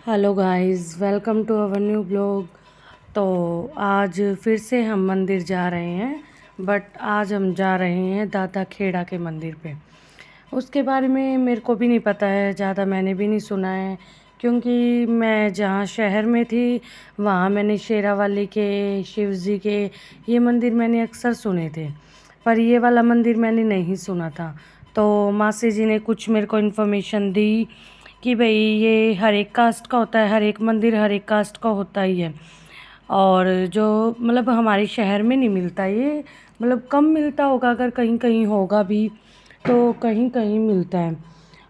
Hello guys, welcome to our new blog. तो आज फिर से हम मंदिर जा रहे हैं, बट आज हम जा रहे हैं दादा खेड़ा के मंदिर पे। उसके बारे में मेरे को भी नहीं पता है, ज़्यादा मैंने भी नहीं सुना है, क्योंकि मैं जहाँ शहर में थी वहाँ मैंने शेरावाली के, शिव जी के ये मंदिर मैंने अक्सर सुने थे, पर ये वाला मंदिर मैंने नहीं सुना था। तो मासी जी ने कुछ मेरे को इन्फॉर्मेशन दी कि भाई ये हर एक कास्ट का होता है, हर एक मंदिर हर एक कास्ट का होता ही है। और जो मतलब हमारे शहर में नहीं मिलता ये, मतलब कम मिलता होगा, अगर कहीं कहीं होगा भी तो कहीं कहीं मिलता है।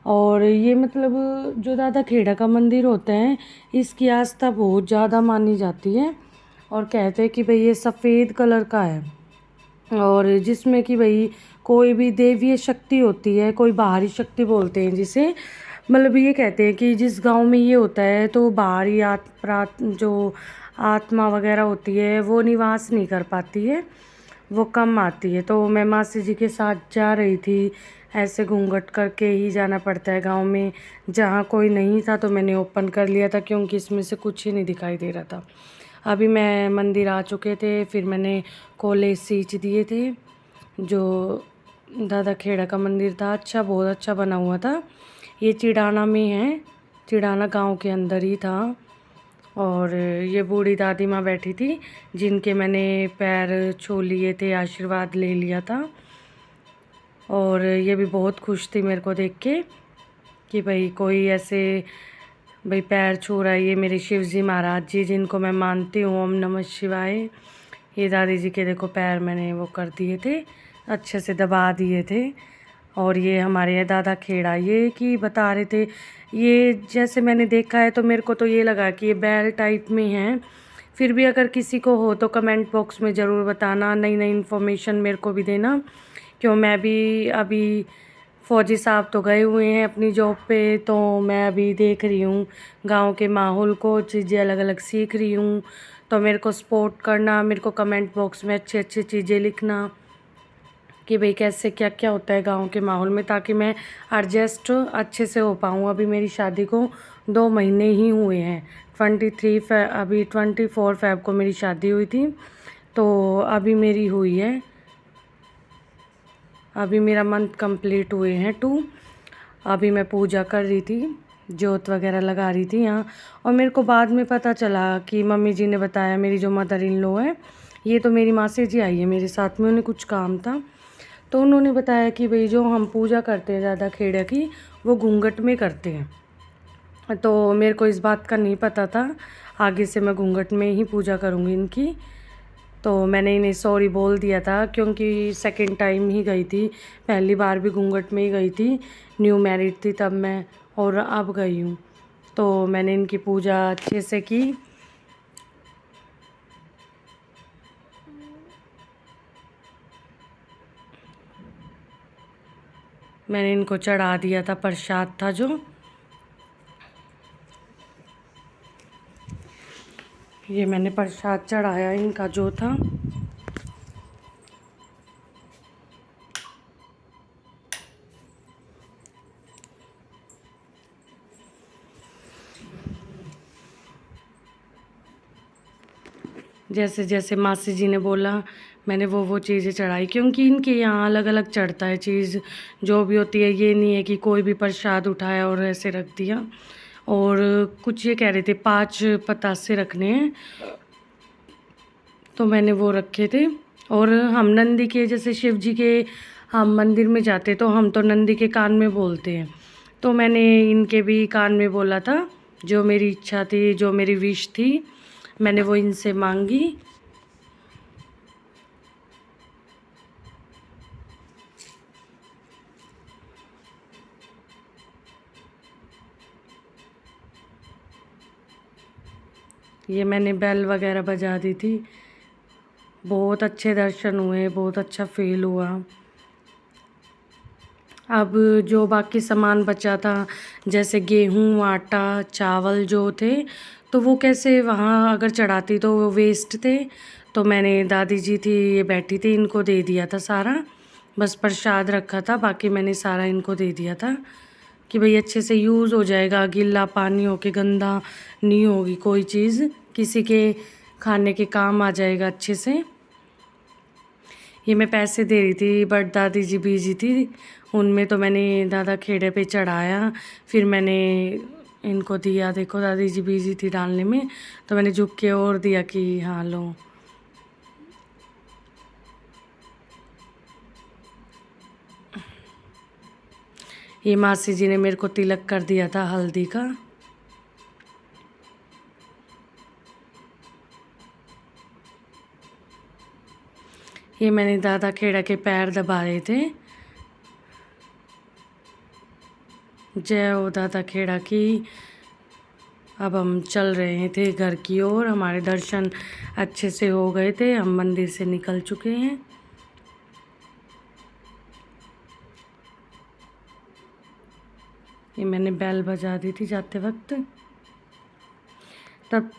और ये मतलब जो दादा खेड़ा का मंदिर होता है, इसकी आस्था बहुत ज़्यादा मानी जाती है। और कहते हैं कि भाई ये सफ़ेद कलर का है, और जिसमें कि भाई कोई भी देवीय शक्ति होती है, कोई बाहरी शक्ति बोलते हैं जिसे, मतलब ये कहते हैं कि जिस गांव में ये होता है तो बाहरी जो आत्मा वगैरह होती है वो निवास नहीं कर पाती है, वो कम आती है। तो मैं मासी जी के साथ जा रही थी, ऐसे घूंघट करके ही जाना पड़ता है गांव में। जहाँ कोई नहीं था तो मैंने ओपन कर लिया था, क्योंकि इसमें से कुछ ही नहीं दिखाई दे रहा था। अभी मैं मंदिर आ चुके थे, फिर मैंने कोले सींच दिए थे। जो दादा खेड़ा का मंदिर था, अच्छा, बहुत अच्छा बना हुआ था। ये चिड़ाना में है, चिड़ाना गांव के अंदर ही था। और ये बूढ़ी दादी माँ बैठी थी, जिनके मैंने पैर छू लिए थे, आशीर्वाद ले लिया था। और ये भी बहुत खुश थी मेरे को देख के कि भाई कोई ऐसे भाई पैर छू रहा है। ये मेरे शिव जी महाराज जी, जिनको मैं मानती हूँ, ओम नमः शिवाय। ये दादी जी के देखो पैर मैंने वो कर दिए थे, अच्छे से दबा दिए थे। और ये हमारे दादा खेड़ा ये कि बता रहे थे, ये जैसे मैंने देखा है तो मेरे को तो ये लगा कि ये बैल टाइप में हैं। फिर भी अगर किसी को हो तो कमेंट बॉक्स में ज़रूर बताना, नई नई इन्फॉर्मेशन मेरे को भी देना, क्यों मैं भी अभी फ़ौजी साहब तो गए हुए हैं अपनी जॉब पे, तो मैं अभी देख रही हूँ गांव के माहौल को, चीज़ें अलग अलग सीख रही हूँ। तो मेरे को सपोर्ट करना, मेरे को कमेंट बॉक्स में अच्छी अच्छी चीज़ें लिखना कि भाई कैसे क्या क्या होता है गांव के माहौल में, ताकि मैं एडजस्ट अच्छे से हो पाऊँ। अभी मेरी शादी को 2 महीने ही हुए हैं, 23 अभी 24 फ़रवरी को मेरी शादी हुई थी, तो अभी मेरी हुई है, अभी मेरा मंथ कंप्लीट हुए हैं 2। अभी मैं पूजा कर रही थी, जोत वगैरह लगा रही थी यहाँ। और मेरे को बाद में पता चला कि मम्मी जी ने बताया, मेरी जो मदर इन लॉ है, ये तो मेरी मासी जी आई है मेरे साथ में, उन्हें कुछ काम था, तो उन्होंने बताया कि भाई जो हम पूजा करते हैं दादा खेड़ा की, वो घूंघट में करते हैं। तो मेरे को इस बात का नहीं पता था, आगे से मैं घूंघट में ही पूजा करूँगी इनकी। तो मैंने इन्हें सॉरी बोल दिया था, क्योंकि सेकंड टाइम ही गई थी, पहली बार भी घूंघट में ही गई थी, न्यू मैरिड थी तब मैं, और अब गई हूँ। तो मैंने इनकी पूजा अच्छे से की। मैंने इनको चढ़ा दिया था, प्रसाद था जो, ये मैंने प्रसाद चढ़ाया इनका जो था। जैसे जैसे मासी जी ने बोला मैंने वो चीज़ें चढ़ाई, क्योंकि इनके यहाँ अलग अलग चढ़ता है चीज़ जो भी होती है। ये नहीं है कि कोई भी प्रसाद उठाया और ऐसे रख दिया। और कुछ ये कह रहे थे 5 पतासे रखने हैं, तो मैंने वो रखे थे। और हम नंदी के, जैसे शिव जी के हम मंदिर में जाते तो हम तो नंदी के कान में बोलते हैं, तो मैंने इनके भी कान में बोला था। जो मेरी इच्छा थी, जो मेरी विश थी, मैंने वो इनसे मांगी। ये मैंने बेल वगैरह बजा दी थी, बहुत अच्छे दर्शन हुए, बहुत अच्छा फील हुआ। अब जो बाकी सामान बचा था, जैसे गेहूँ, आटा, चावल जो थे, तो वो कैसे वहाँ अगर चढ़ाती तो वो वेस्ट थे। तो मैंने, दादी जी थी ये बैठी थी, इनको दे दिया था सारा, बस प्रसाद रखा था, बाकी मैंने सारा इनको दे दिया था कि भाई अच्छे से यूज़ हो जाएगा, गीला पानी हो के गंदा नहीं होगी कोई चीज़, किसी के खाने के काम आ जाएगा अच्छे से। ये मैं पैसे दे रही थी बट दादी जी बिजी थी, उनमें तो मैंने दादा खेड़े पे चढ़ाया, फिर मैंने इनको दिया। देखो दादी जी बिजी थी डालने में, तो मैंने झुक के और दिया कि हाँ लो। ये मासी जी ने मेरे को तिलक कर दिया था हल्दी का। ये मैंने दादा खेड़ा के पैर दबाए थे। जय हो दादा खेड़ा की। अब हम चल रहे थे घर की ओर, हमारे दर्शन अच्छे से हो गए थे, हम मंदिर से निकल चुके हैं। ये मैंने बेल बजा दी थी जाते वक्त। तब